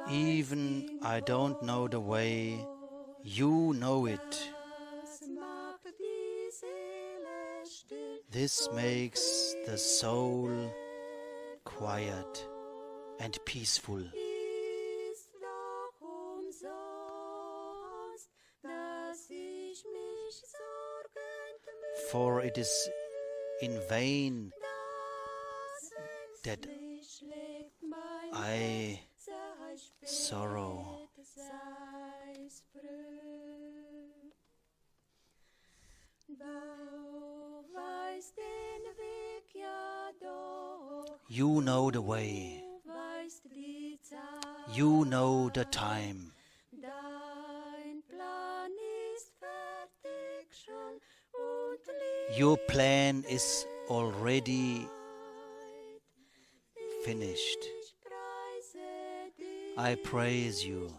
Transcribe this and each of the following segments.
Even I don't know the way, you know it. This makes the soul quiet and peaceful. For it is in vain that I sorrow. You know the way. You know the time. Your plan is already finished. I praise you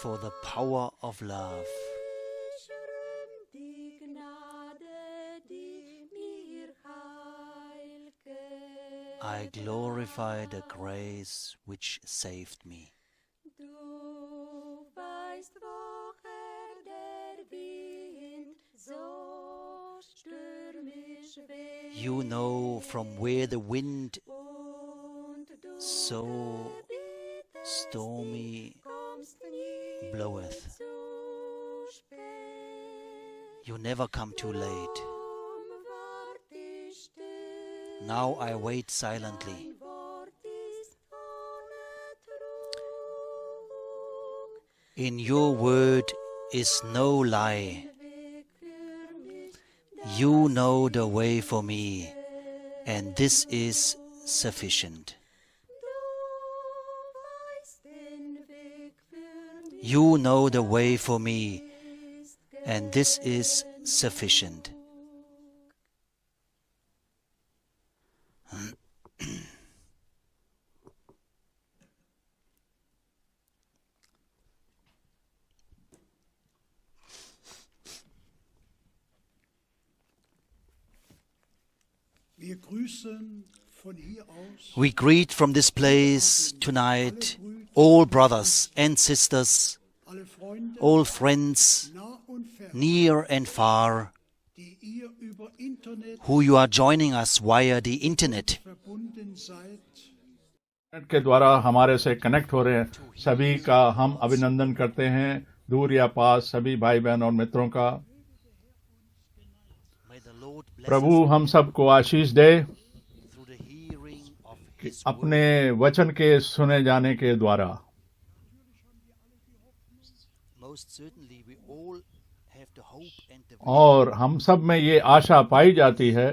for the power of love. I glorify the grace which saved me. You know from where the wind so stormy bloweth. You never come too late. Now I wait silently. In your word is no lie. You know the way for me, and this is sufficient. You know the way for me, and this is sufficient. We greet from this place tonight all brothers and sisters, all friends, near and far, who you are joining us via the internet. के द्वारा हमारे से connect हो रहे हैं सभी का हम अभिनंदन करते हैं, दूर या पास सभी भाई बहन और मित्रों का। प्रभु हम सबको आशीष दे कि अपने वचन के सुने जाने के द्वारा और हम सब में ये आशा पाई जाती है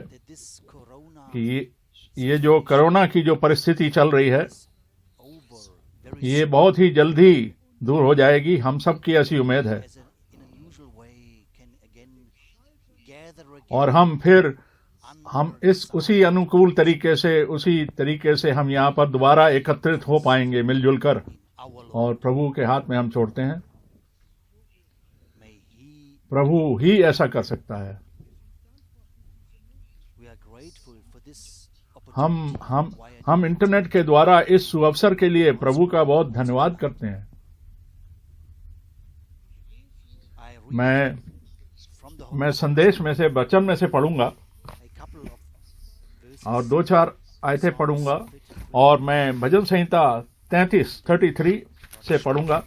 कि ये जो कोरोना की जो परिस्थिति चल रही है ये बहुत ही जल्दी दूर हो जाएगी। हम सब की ऐसी उम्मीद है और हम उसी अनुकूल तरीके से हम यहाँ पर दोबारा एकत्रित हो पाएंगे मिलजुल कर, और प्रभु के हाथ में हम छोड़ते हैं। प्रभु ही ऐसा कर सकता है। हम इंटरनेट के द्वारा इस सुअवसर के लिए प्रभु का बहुत धन्यवाद करते हैं। मैं संदेश में से वचन में से पढ़ूंगा और 2-4 आयतें पढ़ूंगा और मैं भजन संहिता 33 से पढ़ूंगा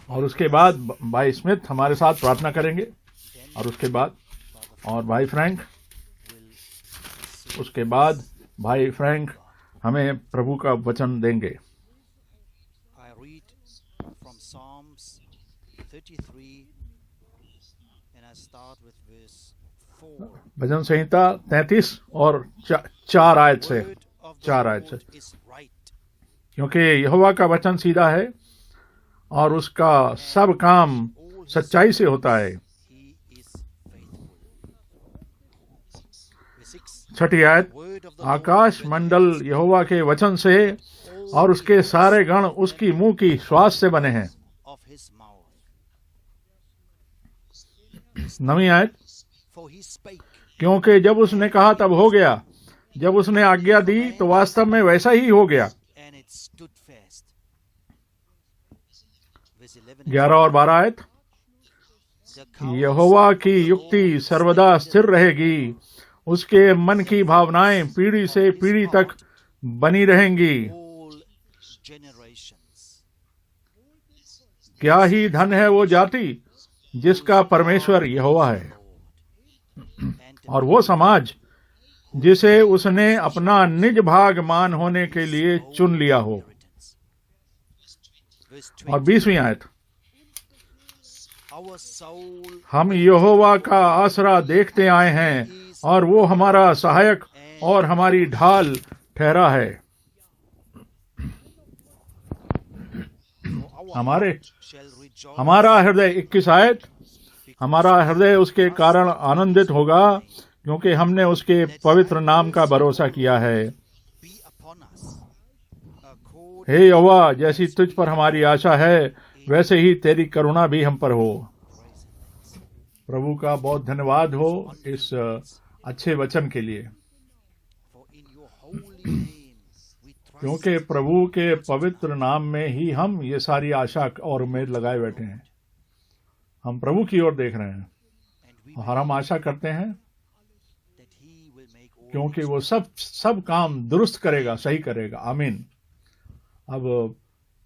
और उसके बाद भाई स्मिथ हमारे साथ प्रार्थना करेंगे और उसके बाद भाई फ्रैंक, उसके बाद भाई फ्रैंक हमें प्रभु का वचन देंगे। भजन संहिता 33 और 4 आयत से क्योंकि यहोवा का वचन सीधा है और उसका सब काम सच्चाई से होता है। 6 आयत, आकाश मंडल यहोवा के वचन से और उसके सारे गण उसकी मुंह की श्वास से बने हैं। 9 आयत, क्योंकि जब उसने कहा तब हो गया, जब उसने आज्ञा दी तो वास्तव में वैसा ही हो गया। and it stood fast. Verse 11 and 11 और 12 आयत। the counsel यहोवा की युक्ति सर्वदा स्थिर रहेगी, उसके मन की भावनाएं पीढ़ी से पीढ़ी तक बनी रहेंगी। all generations. क्या ही धन है वो जाति जिसका परमेश्वर यहोवा है, And the और वो समाज जिसे उसने अपना निज भाग मान होने के लिए चुन लिया हो। inheritance. Verse और 20. 20वीं आयत। Our soul हम यहोवा का आसरा देखते आए हैं, और वो हमारा सहायक और हमारी ढाल ठहरा है। हमारे shall rejoice हमारा हृदय 21 आयत, हमारा हृदय उसके कारण आनंदित होगा, क्योंकि हमने उसके पवित्र नाम का भरोसा किया है। be upon us. According हे यहोवा, जैसी तुझ पर हमारी आशा है, वैसे ही तेरी करुणा भी हम पर हो। प्रभु का बहुत धन्यवाद हो इस अच्छे वचन के लिए, for in your holy name we trust. क्योंकि प्रभु के पवित्र नाम में ही हम ये सारी आशा और उम्मीद लगाए बैठे हैं। हम प्रभु की ओर देख रहे हैं And we और हम आशा करते हैं that he will make all क्योंकि वो सब काम दुरुस्त करेगा, सही करेगा। आमीन। अब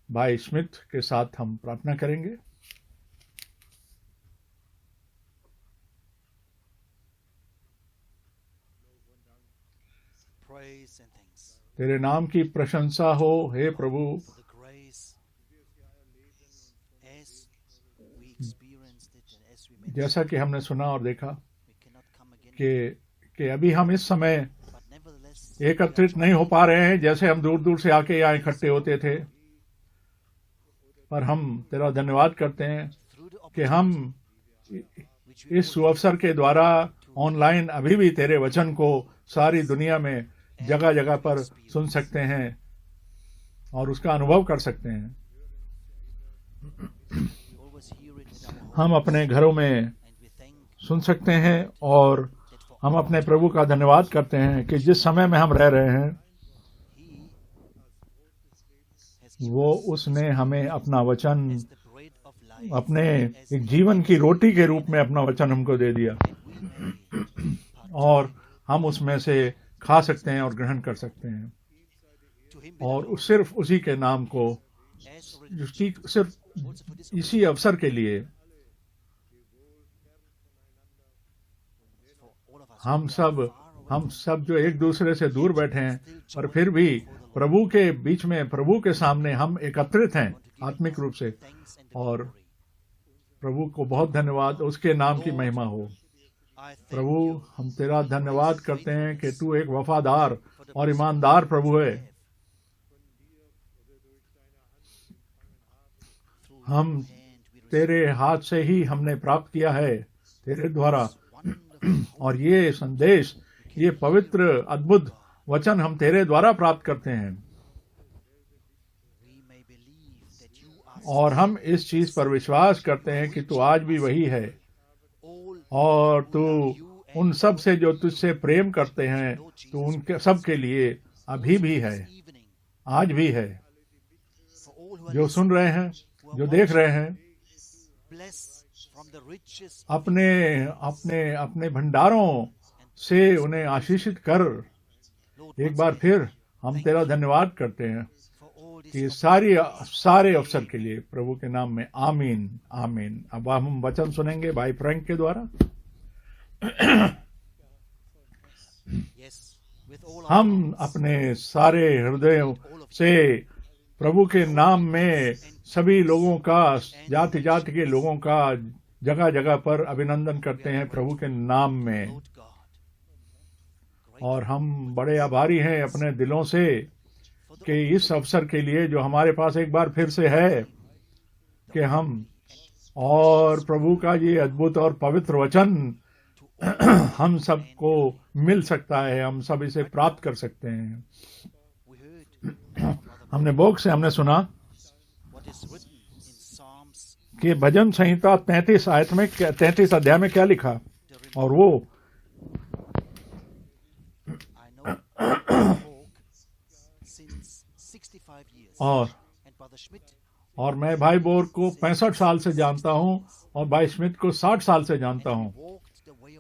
भाई स्मिथ के साथ हम प्रार्थना करेंगे। praise and thanks तेरे नाम की प्रशंसा हो हे प्रभु, for the grace as we experienced it and as we met. जैसा कि हमने सुना और देखा We cannot come again, कि अभी हम इस समय but nevertheless एकत्रित नहीं हो पा रहे हैं जैसे हम दूर दूर से आके यहाँ इकट्ठे होते थे, पर हम तेरा धन्यवाद करते हैं through the कि हम which we इस सुअवसर के द्वारा ऑनलाइन अभी भी तेरे वचन को सारी दुनिया में जगह जगह पर सुन सकते हैं और उसका अनुभव कर सकते हैं। always hear it in our home, हम अपने घरों में and we thank सुन सकते हैं और that for हम अपने प्रभु का धन्यवाद करते हैं कि जिस समय में हम रह रहे हैं he has वो उसने हमें अपना वचन as the bread of life अपने एक जीवन की रोटी के रूप में अपना वचन हमको दे दिया, और हम उसमें से खा सकते हैं और ग्रहण कर सकते हैं। to him और सिर्फ उसी के नाम को, as जिसकी सिर्फ इसी अवसर के लिए for all of us हम सब जो एक दूसरे से दूर बैठे हैं, पर फिर भी प्रभु के बीच में, प्रभु के सामने हम एकत्रित हैं आत्मिक रूप से। thanks and और glory. प्रभु को बहुत धन्यवाद, उसके नाम की महिमा हो। I thank प्रभु, you हम तेरा धन्यवाद करते हैं कि तू एक वफादार और ईमानदार प्रभु है। through हम your hand we receive तेरे हाथ से ही हमने प्राप्त किया है, तेरे द्वारा। wonderful और ये संदेश, ये पवित्र अद्भुत वचन हम तेरे द्वारा प्राप्त करते हैं, we may believe that you are और हम इस चीज पर विश्वास करते हैं कि तू आज भी वही है, all और तू उन सब से जो तुझसे प्रेम करते हैं, तू उनके सब के लिए अभी भी है, evening आज भी है। for all who are जो सुन रहे हैं, जो देख रहे हैं, blessed from the riches अपने अपने अपने भंडारों से उन्हें आशीषित कर। Lord एक बार फिर हम तेरा धन्यवाद करते हैं for all this कि सारे अवसर के लिए प्रभु के नाम में आमीन आमीन। अब हम वचन सुनेंगे भाई फ्रैंक के द्वारा। yes with all our हम hearts, अपने सारे हृदयों से प्रभु के नाम में सभी लोगों का, जाति जाति के लोगों का जगह जगह पर अभिनंदन करते हैं प्रभु के नाम में। Lord God और हम बड़े आभारी हैं अपने दिलों से for the कि इस अवसर के लिए जो हमारे पास एक बार फिर से है कि हम और प्रभु का ये अद्भुत और पवित्र वचन हम सबको मिल सकता है, हम सब इसे प्राप्त कर सकते हैं। we heard हमने बोक से हमने सुना what is written in Psalms कि भजन संहिता 33 अध्याय में क्या लिखा, और वो और मैं भाई बोर को 65 साल से जानता हूं और भाई स्मिथ को 60 साल से जानता हूं,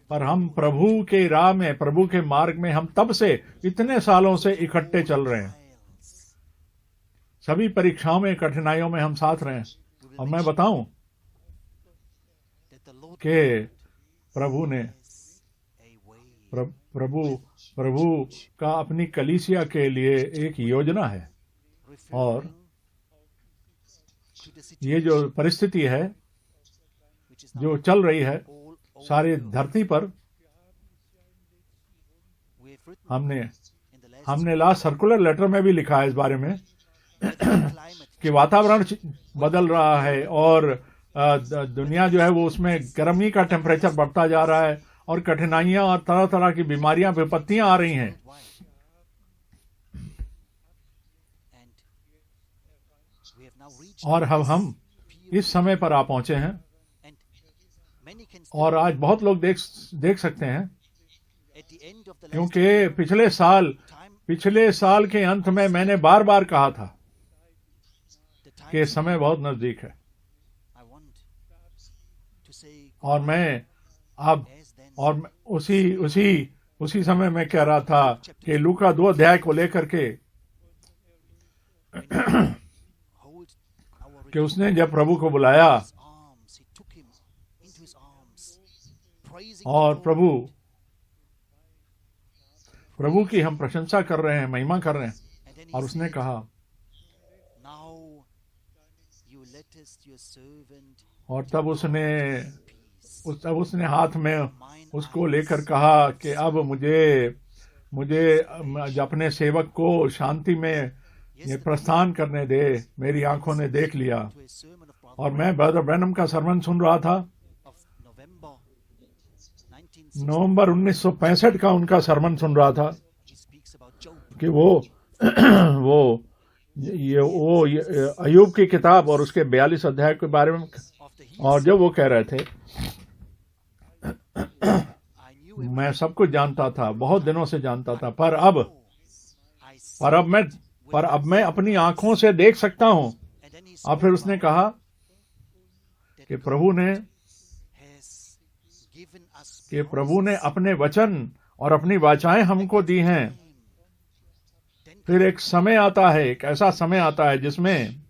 पर हम प्रभु के राह में, प्रभु के मार्ग में हम तब से इतने सालों से इकट्ठे चल रहे हैं। सभी परीक्षाओं में, कठिनाइयों में हम साथ रहे हैं। और मैं बताऊं कि प्रभु का अपनी कलीसिया के लिए एक योजना है। और ये जो परिस्थिति है जो चल रही है सारी धरती पर, हमने लास्ट सर्कुलर लेटर में भी लिखा है इस बारे में कि वातावरण बदल रहा है और दुनिया जो है वो उसमें गर्मी का टेम्परेचर बढ़ता जा रहा है और कठिनाइयां और तरह तरह की बीमारियां, विपत्तियां आ रही हैं। और हम इस समय पर आ पहुंचे हैं और आज बहुत लोग देख सकते हैं, क्योंकि पिछले साल के अंत में मैंने बार बार कहा था कि समय बहुत नजदीक है। और मैं अब उसी समय मैं कह रहा था कि लूका 2 अध्याय को लेकर के कि उसने जब प्रभु को बुलाया और प्रभु की हम प्रशंसा कर रहे हैं, महिमा कर रहे हैं, और उसने कहा, और तब उसने हाथ में उसको लेकर कहा कि अब मुझे अपने सेवक को शांति में ये प्रस्थान करने दे, मेरी आंखों ने देख लिया। और मैं ब्रदर ब्रैनम का सरमन सुन रहा था, नवंबर 1965 का उनका सरमन सुन रहा था कि वो अय्यूब की किताब और उसके 42 अध्याय के बारे में, और जब वो कह रहे थे, मैं सब कुछ जानता था, बहुत दिनों से जानता था, पर अब मैं अपनी आंखों से देख सकता हूं। और फिर उसने कहा कि प्रभु ने अपने वचन और अपनी वाचाएं हमको दी हैं। फिर एक समय आता है, एक ऐसा समय आता है जिसमें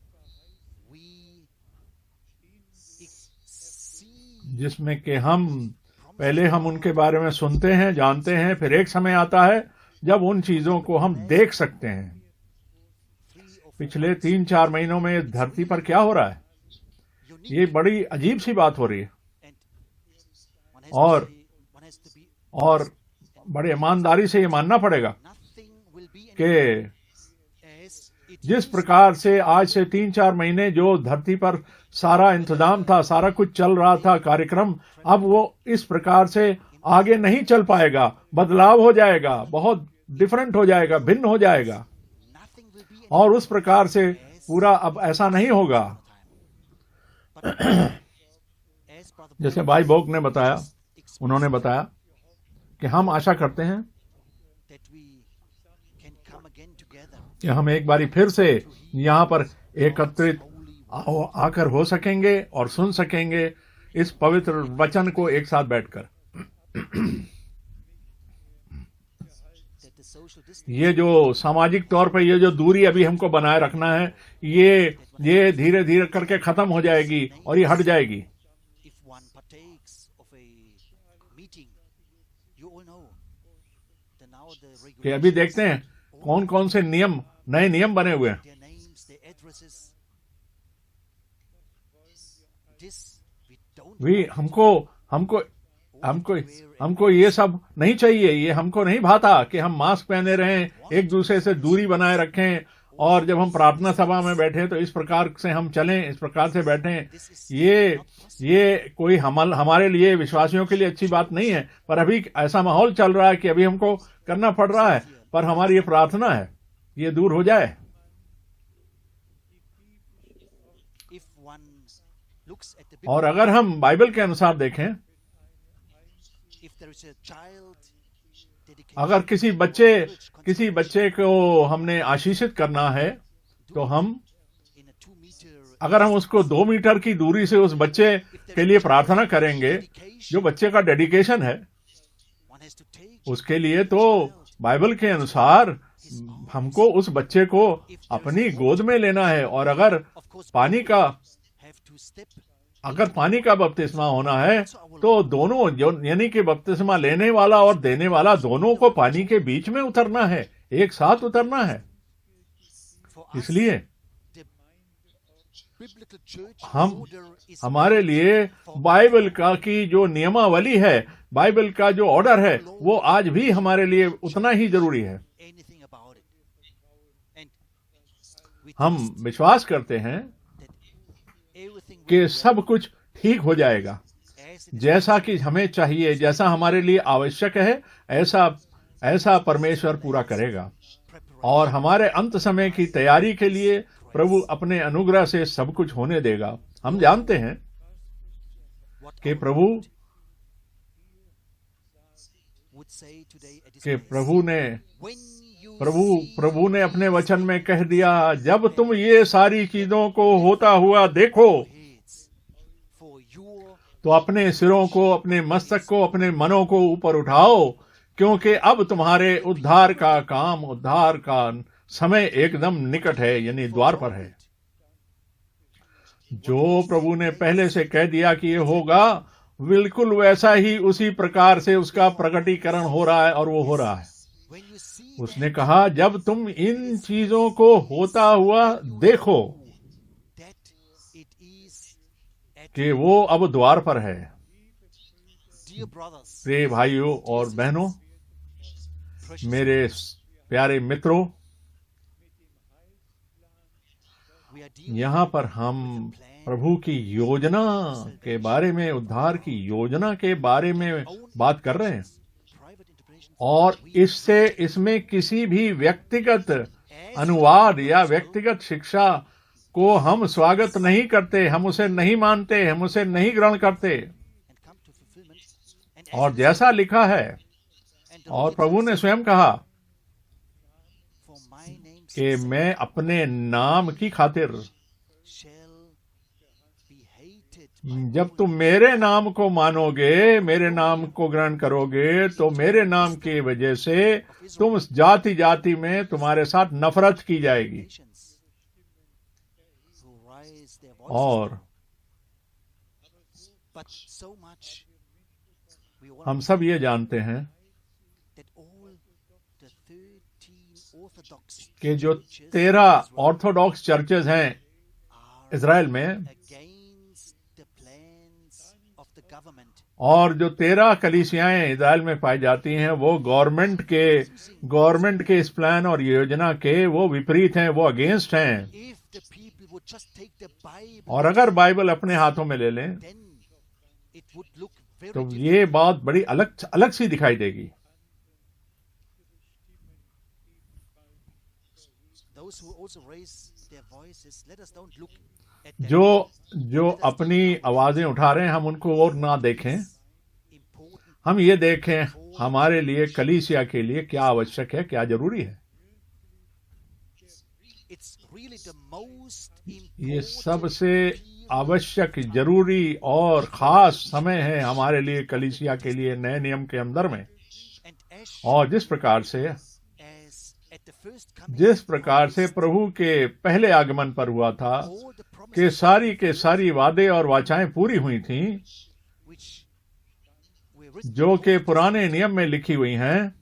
कि हम उनके बारे में सुनते हैं, जानते हैं, फिर एक समय आता है जब उन चीजों को हम देख सकते हैं। पिछले 3-4 महीनों में धरती पर क्या हो रहा है, ये बड़ी अजीब सी बात हो रही है। और बड़े ईमानदारी से ये मानना पड़ेगा कि जिस प्रकार से आज से 3-4 महीने जो धरती पर सारा इंतजाम था, सारा कुछ चल रहा था, कार्यक्रम, अब वो इस प्रकार से आगे नहीं चल पाएगा। बदलाव हो जाएगा, बहुत डिफरेंट हो जाएगा, भिन्न हो जाएगा, और उस प्रकार से पूरा अब ऐसा नहीं होगा। जैसे भाई बोक ने बताया, उन्होंने बताया कि हम आशा करते हैं कि हम एक बारी फिर से यहाँ पर एकत्रित आकर हो सकेंगे और सुन सकेंगे इस पवित्र वचन को एक साथ बैठकर। ये जो सामाजिक तौर पर ये जो दूरी अभी हमको बनाए रखना है, ये धीरे धीरे करके खत्म हो जाएगी और ये हट जाएगी। कि अभी देखते हैं कौन कौन से नए नियम बने हुए हैं। हमको ये सब नहीं चाहिए। ये हमको नहीं भाता कि हम मास्क पहने रहें, एक दूसरे से दूरी बनाए रखें, और जब हम प्रार्थना सभा में बैठे तो इस प्रकार से हम चलें, इस प्रकार से बैठें। ये कोई हमारे लिए, विश्वासियों के लिए अच्छी बात नहीं है। पर अभी ऐसा माहौल चल रहा है कि अभी हमको करना पड़ रहा है, पर हमारी ये प्रार्थना है ये दूर हो जाए। और अगर हम बाइबल के अनुसार देखें, अगर किसी बच्चे को हमने आशीषित करना है तो अगर हम उसको 2 मीटर की दूरी से उस बच्चे के लिए प्रार्थना करेंगे, जो बच्चे का डेडिकेशन है, उसके लिए तो बाइबल के अनुसार हमको उस बच्चे को अपनी गोद में लेना है। और अगर पानी का बपतिस्मा होना है तो दोनों, यानी कि बपतिस्मा लेने वाला और देने वाला, दोनों को पानी के बीच में उतरना है, एक साथ उतरना है। इसलिए हमारे लिए बाइबल का की जो नियमावली है, बाइबल का जो ऑर्डर है, वो आज भी हमारे लिए उतना ही जरूरी है। हम विश्वास करते हैं कि सब कुछ ठीक हो जाएगा, जैसा कि हमें चाहिए, जैसा हमारे लिए आवश्यक है, ऐसा परमेश्वर पूरा करेगा। और हमारे अंत समय की तैयारी के लिए प्रभु अपने अनुग्रह से सब कुछ होने देगा। हम जानते हैं कि प्रभु ने अपने वचन में कह दिया, जब तुम ये सारी चीजों को होता हुआ देखो तो अपने सिरों को, अपने मस्तक को, अपने मनों को ऊपर उठाओ, क्योंकि अब तुम्हारे उद्धार का समय एकदम निकट है, यानी द्वार पर है। जो प्रभु ने पहले से कह दिया कि ये होगा, बिल्कुल वैसा ही उसी प्रकार से उसका प्रकटीकरण हो रहा है, और वो हो रहा है। उसने कहा, जब तुम इन चीजों को होता हुआ देखो कि वो अब द्वार पर है। प्रिय भाइयों और बहनों, मेरे प्यारे मित्रों, यहाँ पर हम प्रभु की योजना के बारे में, उद्धार की योजना के बारे में बात कर रहे हैं। और इसमें किसी भी व्यक्तिगत अनुवाद या व्यक्तिगत शिक्षा को हम स्वागत नहीं करते, हम उसे नहीं मानते, हम उसे नहीं ग्रहण करते। और जैसा लिखा है, और प्रभु ने स्वयं कहा कि मैं अपने नाम की खातिर, जब तुम मेरे नाम को मानोगे, मेरे नाम को ग्रहण करोगे, तो मेरे नाम की वजह से तुम जाति जाति में तुम्हारे साथ नफरत की जाएगी। और हम सब ये जानते हैं कि जो 13 ऑर्थोडॉक्स चर्चेज हैं इजराइल में, और जो 13 कलीसियाएं इजराइल में पाई जाती हैं, वो गवर्नमेंट के इस प्लान और योजना के वो विपरीत हैं, वो अगेंस्ट हैं। और अगर बाइबल अपने हाथों में ले लें तो ये बात बड़ी अलग सी दिखाई देगी। जो अपनी आवाजें उठा रहे हैं, हम उनको और ना देखें, हम ये देखें हमारे लिए, कलीसिया के लिए क्या आवश्यक है, क्या जरूरी है। ये सबसे आवश्यक, जरूरी और खास समय है हमारे लिए, कलीसिया के लिए, नए नियम के अंदर में। और जिस प्रकार से प्रभु के पहले आगमन पर हुआ था कि सारी के सारी वादे और वाचाएं पूरी हुई थीं, जो कि पुराने नियम में लिखी हुई हैं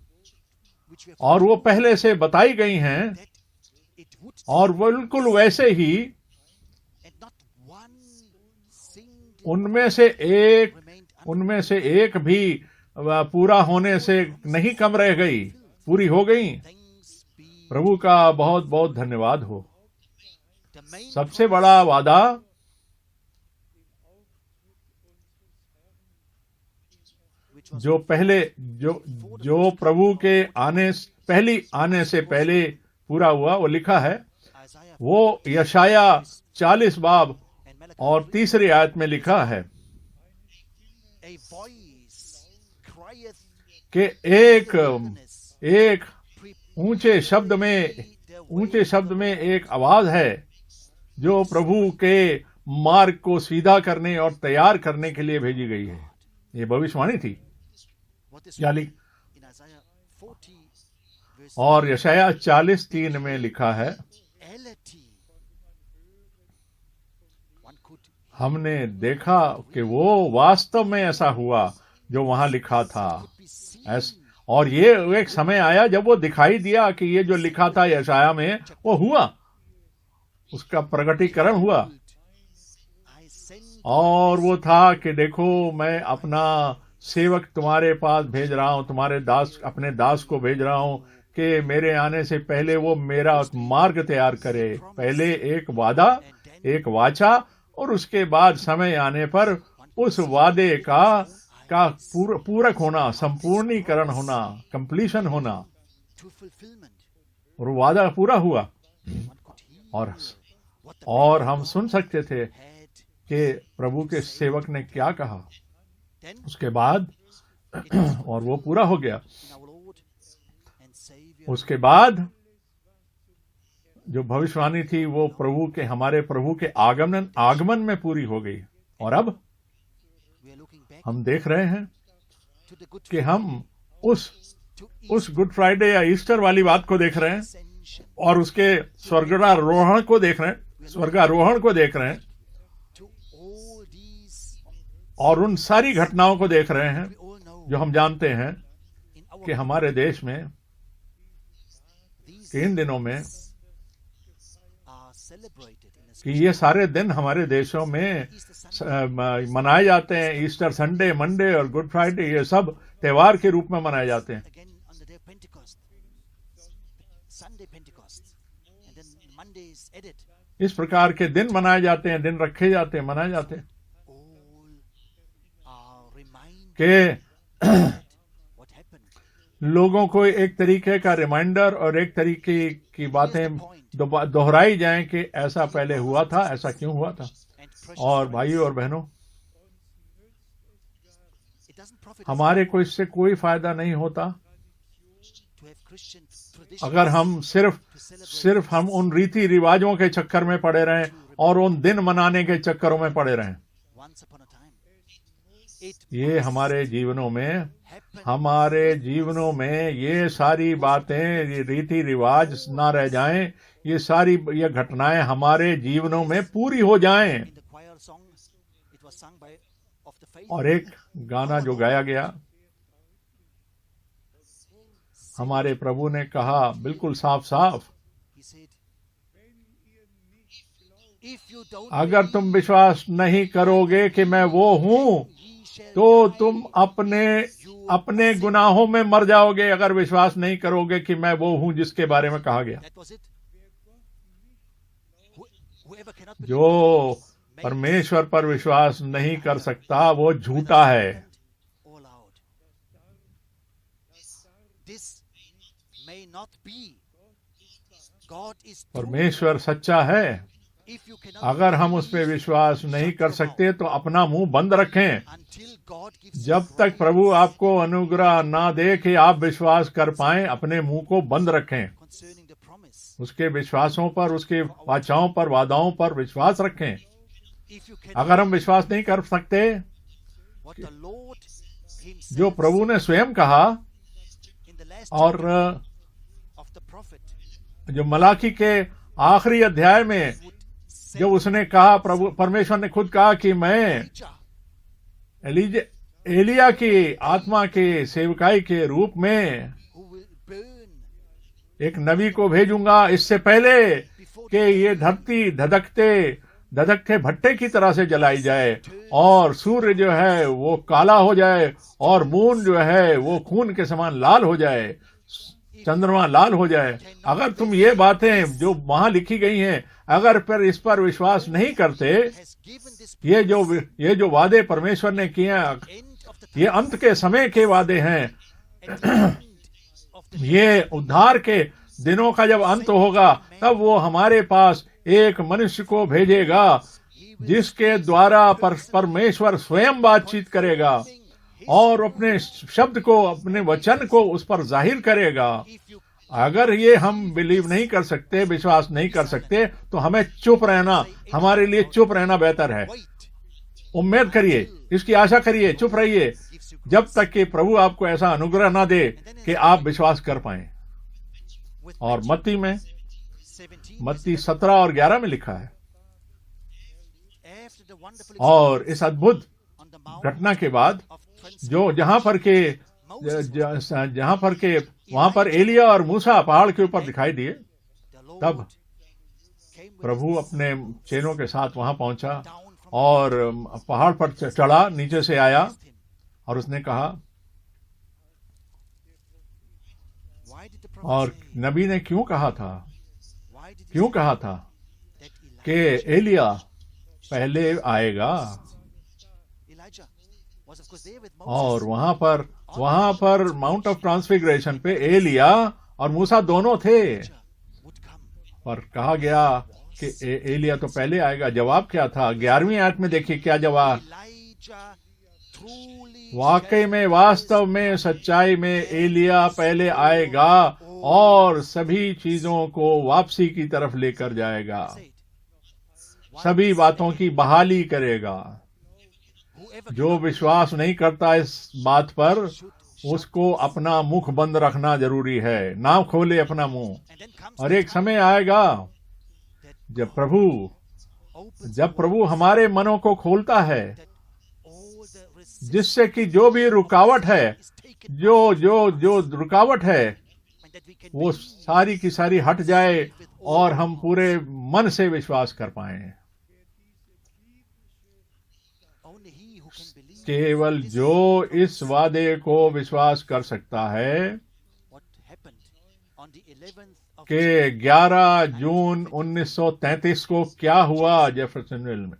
और वो पहले से बताई गई हैं, और बिल्कुल वैसे ही उनमें से एक भी पूरा होने से नहीं कम रह गई, पूरी हो गई। प्रभु का बहुत बहुत धन्यवाद हो। सबसे बड़ा वादा जो प्रभु के पहली आने से पहले पूरा हुआ, वो लिखा है, वो यशाया 40 बाब और 3री आयत में लिखा है कि एक ऊंचे शब्द में ऊंचे शब्द में एक आवाज है जो प्रभु के मार्ग को सीधा करने और तैयार करने के लिए भेजी गई है। ये भविष्यवाणी थी। क्या और यशाया 40:3 में लिखा है, हमने देखा कि वो वास्तव में ऐसा हुआ जो वहां लिखा था। और ये एक समय आया जब वो दिखाई दिया कि ये जो लिखा था यशाया में वो हुआ, उसका प्रकटीकरण हुआ। और वो था कि देखो मैं अपना सेवक तुम्हारे पास भेज रहा हूं, तुम्हारे दास, अपने दास को भेज रहा हूं कि मेरे आने से पहले वो मेरा मार्ग तैयार करे। पहले एक वादा, एक वाचा, और उसके बाद समय आने पर उस वादे का पूरक होना, संपूर्णीकरण होना, कंप्लीशन होना। और वादा पूरा हुआ। और हम सुन सकते थे कि प्रभु के सेवक ने क्या कहा उसके बाद, और वो पूरा हो गया। उसके बाद जो भविष्यवाणी थी वो प्रभु के, हमारे प्रभु के आगमन में पूरी हो गई। और अब हम देख रहे हैं कि हम उस गुड फ्राइडे या ईस्टर वाली बात को देख रहे हैं, और उसके स्वर्गारोहण को देख रहे हैं, और उन सारी घटनाओं को देख रहे हैं जो हम जानते हैं कि हमारे देश में इन दिनों में कि ये सारे दिन हमारे देशों में मनाए जाते हैं। ईस्टर संडे, मंडे और गुड फ्राइडे, ये सब त्योहार के रूप में मनाए जाते हैं। इस प्रकार के दिन मनाए जाते हैं, दिन रखे जाते हैं, मनाए जाते हैं कि लोगों को एक तरीके का रिमाइंडर और एक तरीके की बातें दोहराई जाएं कि ऐसा पहले हुआ था, ऐसा क्यों हुआ था। और भाइयों और बहनों, हमारे को इससे कोई फायदा नहीं होता अगर हम सिर्फ हम उन रीति रिवाजों के चक्कर में पड़े रहें और उन दिन मनाने के चक्करों में पड़े रहें। ये हमारे जीवनों में ये सारी बातें, ये रीति रिवाज ना रह जाएं, ये घटनाएं हमारे जीवनों में पूरी हो जाएं। और एक गाना जो गाया गया, हमारे प्रभु ने कहा बिल्कुल साफ साफ, अगर तुम विश्वास नहीं करोगे कि मैं वो हूं तो तुम अपने गुनाहों में मर जाओगे। अगर विश्वास नहीं करोगे कि मैं वो हूं जिसके बारे में कहा गया। जो परमेश्वर पर विश्वास नहीं कर सकता वो झूठा है। परमेश्वर सच्चा है। अगर हम उस पर विश्वास नहीं कर सकते तो अपना मुंह बंद रखें जब तक प्रभु आपको अनुग्रह ना दे कि आप विश्वास कर पाएं। अपने मुंह को बंद रखें, उसके विश्वासों पर, उसके वाचाओं पर, वादाओं पर विश्वास रखें। अगर हम विश्वास नहीं कर सकते जो प्रभु ने स्वयं कहा, और जो मलाकी के आखिरी अध्याय में जब उसने कहा, परमेश्वर ने खुद कहा कि मैं एलिया की आत्मा के सेवकाई के रूप में एक नबी को भेजूंगा, इससे पहले कि ये धरती धधकते भट्टे की तरह से जलाई जाए और सूर्य जो है वो काला हो जाए और मून जो है वो खून के समान लाल हो जाए, चंद्रमा लाल हो जाए। अगर तुम ये बातें जो वहां लिखी गई हैं, अगर फिर इस पर विश्वास नहीं करते, ये जो वादे परमेश्वर ने किए, ये अंत के समय के वादे हैं। ये उद्धार के दिनों का जब अंत होगा तब वो हमारे पास एक मनुष्य को भेजेगा जिसके द्वारा परमेश्वर स्वयं बातचीत करेगा और अपने शब्द को, अपने वचन को उस पर जाहिर करेगा। अगर ये हम बिलीव नहीं कर सकते, विश्वास नहीं कर सकते, तो हमें चुप रहना, हमारे लिए चुप रहना बेहतर है। उम्मीद करिए, इसकी आशा करिए, चुप रहिए जब तक कि प्रभु आपको ऐसा अनुग्रह ना दे कि आप विश्वास कर पाए। और मत्ती 17 और 11 में लिखा है, और इस अद्भुत घटना के बाद जहां पर वहां पर एलिया और मूसा पहाड़ के ऊपर दिखाई दिए, तब प्रभु अपने चेलों के साथ वहां पहुंचा और पहाड़ पर चढ़ा, नीचे से आया और उसने कहा, और नबी ने क्यों कहा था कि एलिया पहले आएगा। और वहां पर माउंट ऑफ ट्रांसफिगरेशन पे एलिया और मूसा दोनों थे, पर कहा गया कि एलिया तो पहले आएगा। जवाब क्या था? 11वीं आयत में देखिए क्या जवाब। वाकई में, वास्तव में, सच्चाई में एलिया पहले आएगा और सभी चीजों को वापसी की तरफ लेकर जाएगा, सभी बातों की बहाली करेगा। जो विश्वास नहीं करता इस बात पर, उसको अपना मुख बंद रखना जरूरी है, ना खोले अपना मुंह। और एक समय आएगा जब प्रभु हमारे मनों को खोलता है, जिससे कि जो भी रुकावट है, जो रुकावट है, वो सारी की सारी हट जाए और हम पूरे मन से विश्वास कर पाए। केवल जो इस वादे को विश्वास कर सकता है कि 11 जून 1933 को क्या हुआ जेफरसनविल में,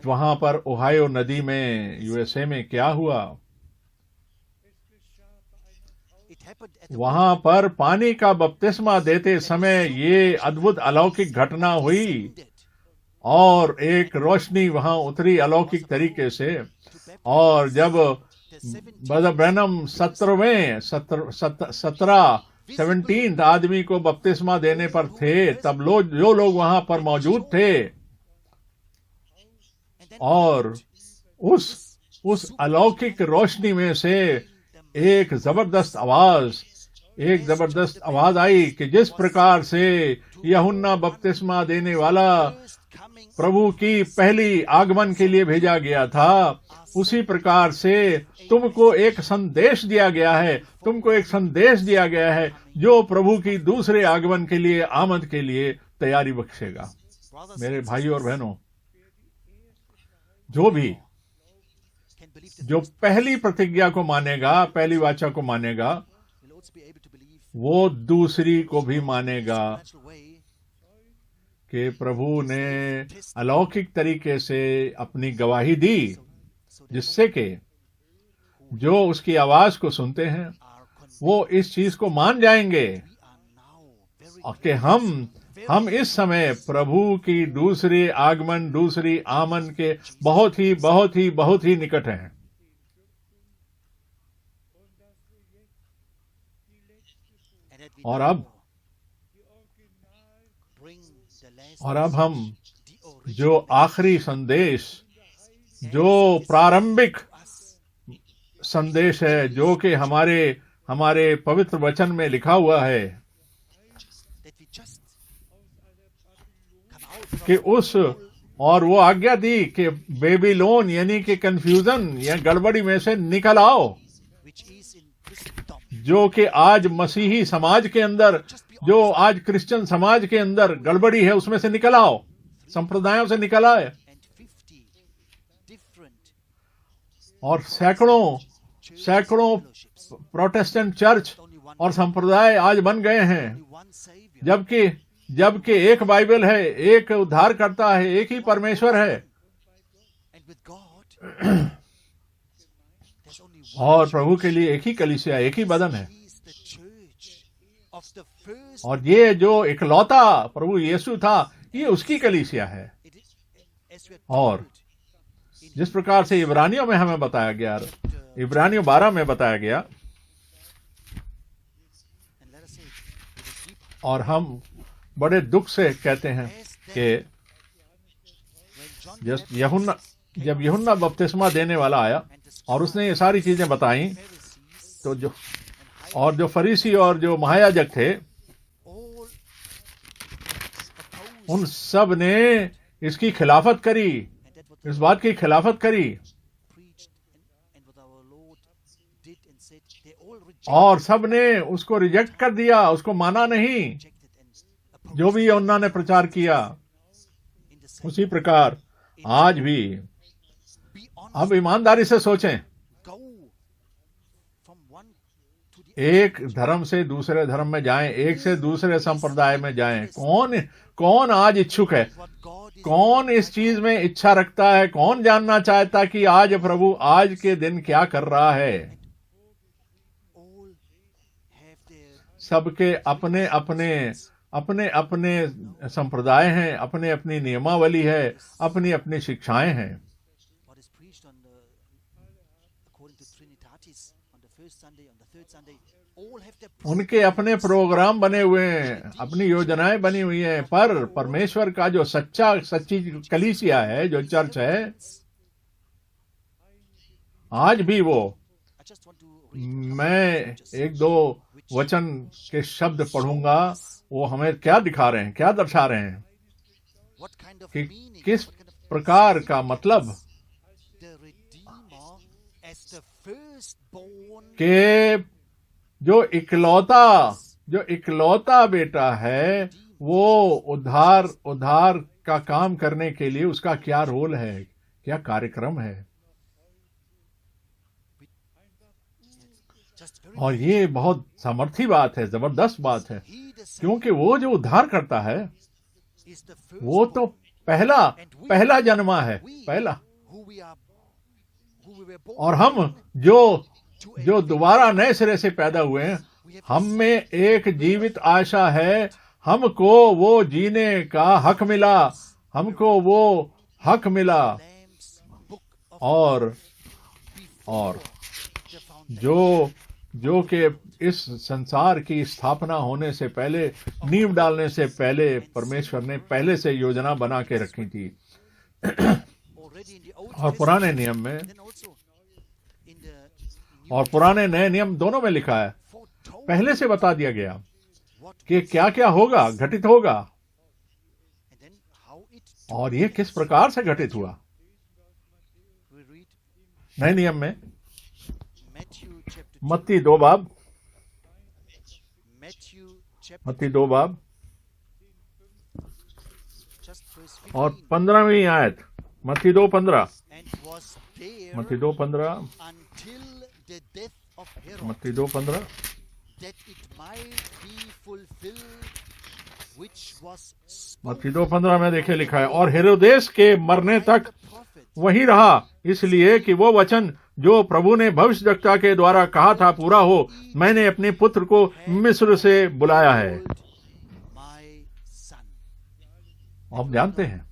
वहां पर ओहायो नदी में, यूएसए में क्या हुआ। वहां पर पानी का बपतिस्मा देते समय ये अद्भुत अलौकिक घटना हुई और एक रोशनी वहां उतरी अलौकिक तरीके से। और जब ब्रदर ब्रैनम 17 आदमी को बपतिस्मा देने पर थे, तब जो लोग वहां पर मौजूद थे, और उस अलौकिक रोशनी में से एक जबरदस्त आवाज आई कि जिस प्रकार से यूहन्ना बपतिस्मा देने वाला प्रभु की पहली आगमन के लिए भेजा गया था, उसी प्रकार से तुमको एक संदेश दिया गया है, जो प्रभु की दूसरे आगमन के लिए, आमद के लिए तैयारी बख्शेगा। मेरे भाइयों और बहनों, जो पहली प्रतिज्ञा को मानेगा, पहली वाचा को मानेगा, वो दूसरी को भी मानेगा कि प्रभु ने अलौकिक तरीके से अपनी गवाही दी, जिससे कि जो उसकी आवाज को सुनते हैं वो इस चीज को मान जाएंगे कि हम इस समय प्रभु की दूसरी आमन के बहुत ही निकट हैं। और अब हम जो आखिरी संदेश, जो प्रारंभिक संदेश है, जो कि हमारे पवित्र वचन में लिखा हुआ है, कि और वो आज्ञा दी कि बेबीलोन यानी कि कंफ्यूजन या गड़बड़ी में से निकल आओ, जो कि आज मसीही समाज के अंदर, जो आज क्रिश्चियन समाज के अंदर गड़बड़ी है, उसमें से निकल आओ, संप्रदायों से निकल आए। और सैकड़ों प्रोटेस्टेंट चर्च और संप्रदाय आज बन गए हैं, जबकि एक बाइबल है, एक उद्धारकर्ता है, एक ही परमेश्वर है, और प्रभु के लिए एक ही कलीसिया, एक ही बदन है। और ये जो इकलौता प्रभु यीशु था, ये उसकी कलीसिया है। और जिस प्रकार से इब्रानियों में हमें बताया गया, इब्रानियों 12 में बताया गया और हम बड़े दुख से कहते हैं कि जब यूहन्ना बपतिस्मा देने वाला आया और उसने ये सारी चीजें बताई, तो जो फरीसी और जो महायाजक थे, उन सब ने इसकी खिलाफत करी, इस बात की खिलाफत करी, और सब ने उसको रिजेक्ट कर दिया, उसको माना नहीं, जो भी यूहन्ना ने प्रचार किया। उसी प्रकार आज भी अब ईमानदारी से सोचें, एक धर्म से दूसरे धर्म में जाएं, एक से दूसरे संप्रदाय में जाएं। कौन आज इच्छुक है? कौन इस चीज में इच्छा रखता है? कौन जानना चाहता कि आज प्रभु आज के दिन क्या कर रहा है? सबके अपने अपने संप्रदाय हैं, अपने अपनी नियमावली है, अपनी अपनी शिक्षाएं हैं। उनके अपने प्रोग्राम बने हुए हैं, अपनी योजनाएं बनी हुई हैं, पर परमेश्वर का जो सच्ची कलीसिया है, जो चर्च है, आज भी वो, मैं एक दो वचन के शब्द पढ़ूंगा, वो हमें क्या दिखा रहे हैं, क्या दर्शा रहे हैं कि किस प्रकार का मतलब कि जो इकलौता बेटा है, वो उद्धार का काम करने के लिए उसका क्या रोल है, क्या कार्यक्रम है। और ये बहुत सामर्थी बात है, जबरदस्त बात है, क्योंकि वो जो उद्धार करता है, वो तो पहला जन्मा है, पहला। और हम जो दोबारा नए सिरे से पैदा हुए हैं, हम में एक जीवित आशा है, हमको वो जीने का हक मिला, हमको वो हक मिला। और जो कि इस संसार की स्थापना होने से पहले, नींव डालने से पहले, परमेश्वर ने पहले से योजना बना के रखी थी। और पुराने नियम में और पुराने नए नियम दोनों में लिखा है, पहले से बता दिया गया कि क्या क्या होगा, घटित होगा, और ये किस प्रकार से घटित हुआ। नए नियम में मत्ती 2 बाब और 15वीं आयत, मत्ती 2:15 मत्ती 2:15 में देखिए लिखा है, और हेरोदेस के मरने तक वही रहा, इसलिए कि वो वचन जो प्रभु ने भविष्यद्वक्ता के द्वारा कहा था पूरा हो, मैंने अपने पुत्र को मिस्र से बुलाया है। आप जानते हैं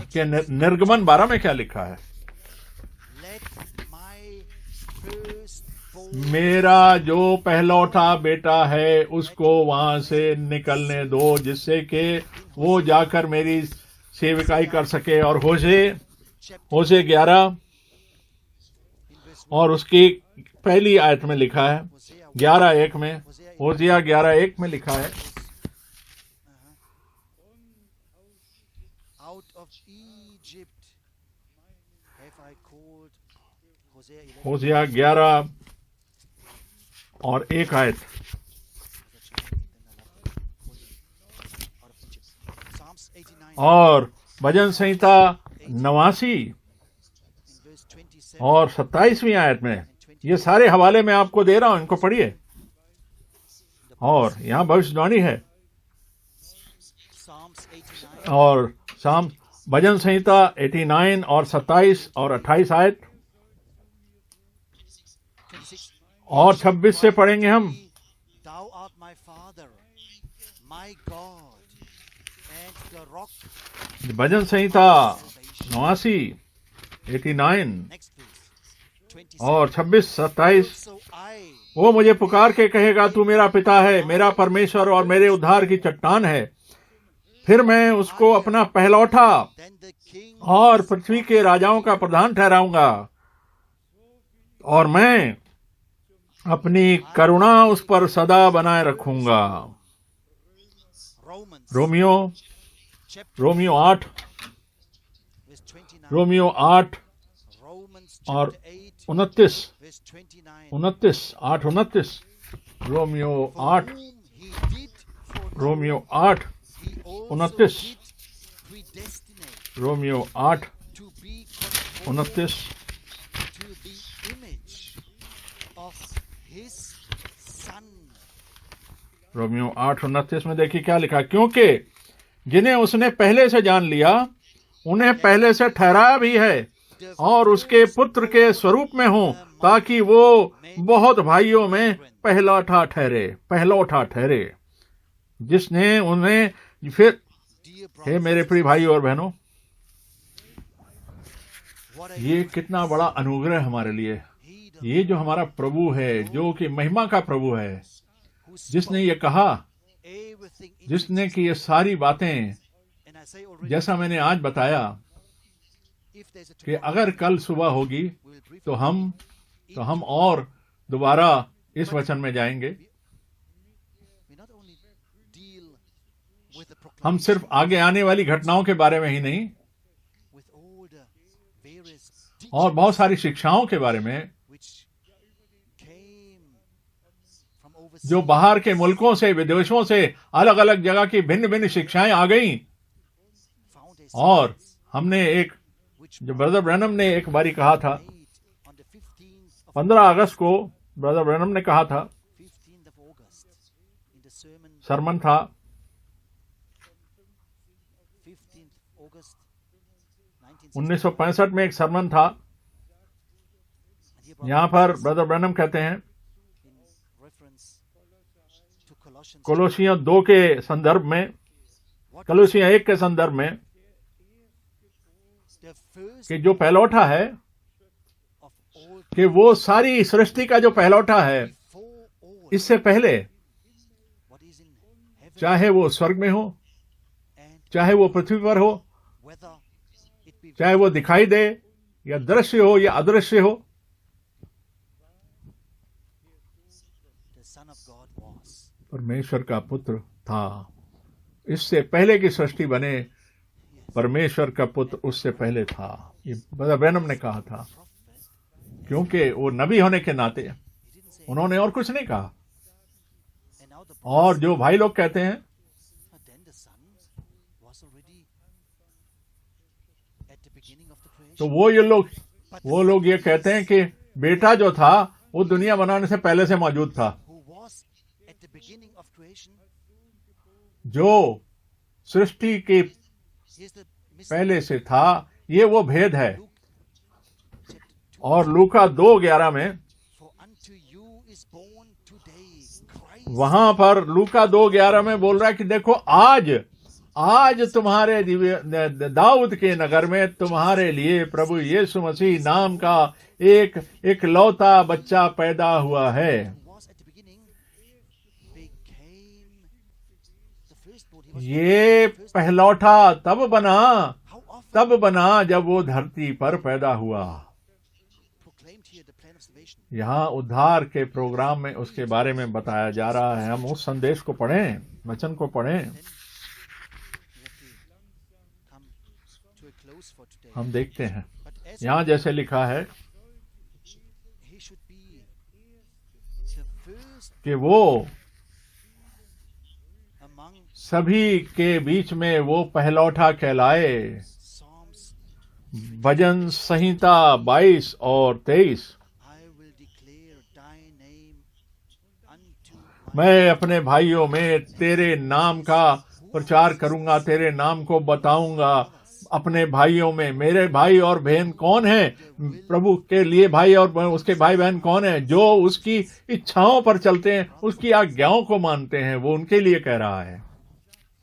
कि निर्गमन 12 में क्या लिखा है, मेरा जो पहलौठा बेटा है उसको वहां से निकलने दो, जिससे कि वो जाकर मेरी सेविकाई कर सके। और होशे 11 और उसकी पहली आयत में लिखा है, 11:1 में, होशिया 11:1 में लिखा है, होशिया 11 और 1 आयत। और भजन संहिता 89 और 27वीं आयत में, ये सारे हवाले मैं आपको दे रहा हूं, इनको पढ़िए। और यहां भविष्यवाणी है। और भजन संहिता 89 और 27 और 28 आयत, और 26 से पढ़ेंगे हम। भजन संहिता 89 और 26-27, So I, वो मुझे पुकार के कहेगा, तू मेरा पिता है, मेरा परमेश्वर और मेरे उद्धार की चट्टान है। फिर मैं उसको अपना पहलौठा then the king और पृथ्वी के राजाओं का प्रधान ठहराऊंगा, और मैं अपनी करुणा उस पर सदा बनाए रखूंगा। Romans Romeo chapter Romeo 8 verse 29. Romeo 8 Romans और chapter 8 29 verse 29. 29 8 29 Romeo 8 Whom he did foreknow, Romeo 8 he also 29 did predestinate Romeo 8 to be conformed 29 to the image of his son. Romeo 8:29 में देखिए क्या लिखा, क्योंकि जिन्हें उसने पहले से जान लिया उन्हें पहले से ठहराया भी है, और उसके पुत्र के स्वरूप में हो, ताकि वो बहुत भाइयों में पहलौठा ठहरे, जिसने उन्हें फिर। Dear हे brothers, मेरे प्रिय भाई और बहनों, what a ये कितना बड़ा अनुग्रह हमारे लिए। he the ये जो हमारा प्रभु है, जो कि महिमा का प्रभु है, who जिसने ये कहा, everything in जिसने की ये सारी बातें, and I say already, जैसा मैंने आज बताया if there's a कि tomorrow, अगर कल सुबह होगी we will briefly तो हम और दोबारा इस वचन में जाएंगे। we not only deal with the हम proclamation, सिर्फ आगे आने वाली घटनाओं के बारे में ही नहीं, with all the various और बहुत सारी शिक्षाओं के बारे में which came from overseas, जो बाहर के मुल्कों से, विदेशों से अलग अलग जगह की भिन्न भिन्न शिक्षाएं आ गई। found a और series हमने एक, which जो ब्रदर ब्रैनम ने एक बारी कहा था, made on the 15th of 15 अगस्त को ब्रदर ब्रैनम ने कहा था, 15th of August in the sermon, Sarman था 15th August 1965 में, एक सरमन था। यहाँ पर ब्रदर ब्रैनम कहते हैं in reference to Colossians, कोलोसियों 2 के संदर्भ में, कोलोसियों 1 के संदर्भ में, the first कि जो पहलौठा है, of all, कि वो सारी सृष्टि का जो पहलौठा है, for all, इससे पहले what is in heaven चाहे वो स्वर्ग में हो, and चाहे वो पृथ्वी पर हो, whether it be चाहे वो दिखाई दे या दृश्य हो या अदृश्य हो, the Son of God was. परमेश्वर का पुत्र था। इससे पहले की सृष्टि बने, परमेश्वर का पुत्र उससे पहले था। ये ब्रदर ब्रैनम ने कहा था, Prophet, क्योंकि वो नबी होने के नाते he didn't say, उन्होंने और कुछ नहीं कहा। and now the और जो भाई लोग कहते हैं, but then the Son was already at the beginning of the creation. तो वो लोग ये कहते हैं कि बेटा जो था वो दुनिया बनाने से पहले से मौजूद था। Who was at the beginning of creation? जो सृष्टि के Here's the mystery. पहले से था, ये वो भेद है। Luke chapter 2. और लूका 2:11 में, For unto you is born today Christ, वहां पर लूका 2:11 में बोल रहा है कि देखो आज तुम्हारे दाऊद के नगर में तुम्हारे लिए प्रभु यीशु मसीह नाम का एक लौता बच्चा पैदा हुआ है। who was at the beginning, became the firstborn. He was ये the first. पहलौठा How often तब बना जब वो धरती पर पैदा हुआ। proclaimed here the plan of salvation? यहाँ उद्धार के प्रोग्राम में उसके बारे में बताया जा रहा है। हम उस संदेश को पढ़ें, वचन को पढ़ें। Then we have to come to a close for today. हम देखते हैं But as यहाँ जैसे लिखा है he should be the first कि वो among सभी के बीच में वो पहलौठा कहलाए। Psalms, भजन संहिता 22 और 23, I will declare thy name unto my मैं अपने भाइयों में तेरे नाम का प्रचार करूंगा, तेरे नाम को बताऊंगा अपने भाइयों में। मेरे भाई और बहन कौन है? प्रभु के लिए भाई और उसके भाई बहन कौन है? जो उसकी इच्छाओं पर चलते हैं, उसकी आज्ञाओं को मानते हैं, वो उनके लिए कह रहा है।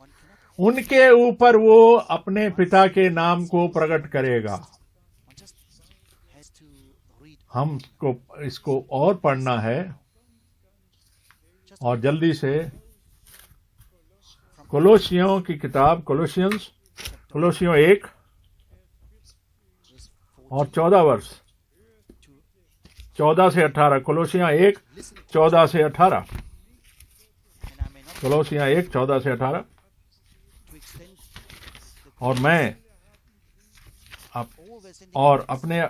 one cannot उनके ऊपर वो अपने पिता के नाम को प्रकट करेगा। one just has to read हमको इसको और पढ़ना है और जल्दी से कोलोसियों की किताब कोलोसियों 1 और 14 वर्ष 14 से 18 कोलोसियां 1 14 से 18 कोलोसियां 1 14 से 18 और मैं और अपने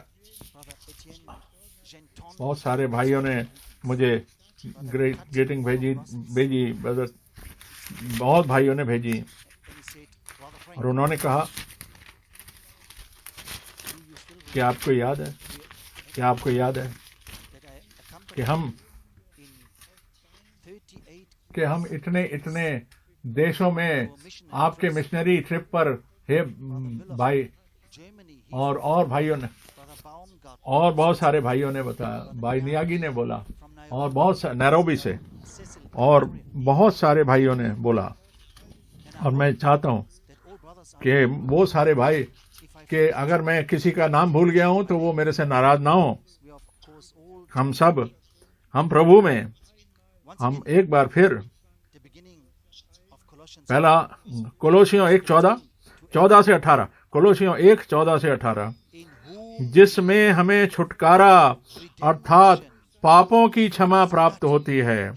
बहुत सारे भाइयों ने मुझे ग्रीटिंग भेजी ब्रदर, बहुत भाइयों ने भेजी और उन्होंने कहा कि आपको याद है कि हम इतने देशों में आपके मिशनरी ट्रिप पर है भाई, और भाइयों ने और बहुत सारे भाइयों ने बताया, भाई नियागी ने बोला और बहुत नैरोबी से और बहुत सारे भाइयों ने बोला। और मैं चाहता हूं कि वो सारे भाई कि अगर मैं किसी का नाम भूल गया हूं तो वो मेरे से नाराज ना हो। हम प्रभु में हम एक बार फिर पहला कोलोसियों 1 14 से 18 कोलोसियों 1 14 से 18 जिसमें हमें छुटकारा अर्थात पापों की क्षमा प्राप्त होती है,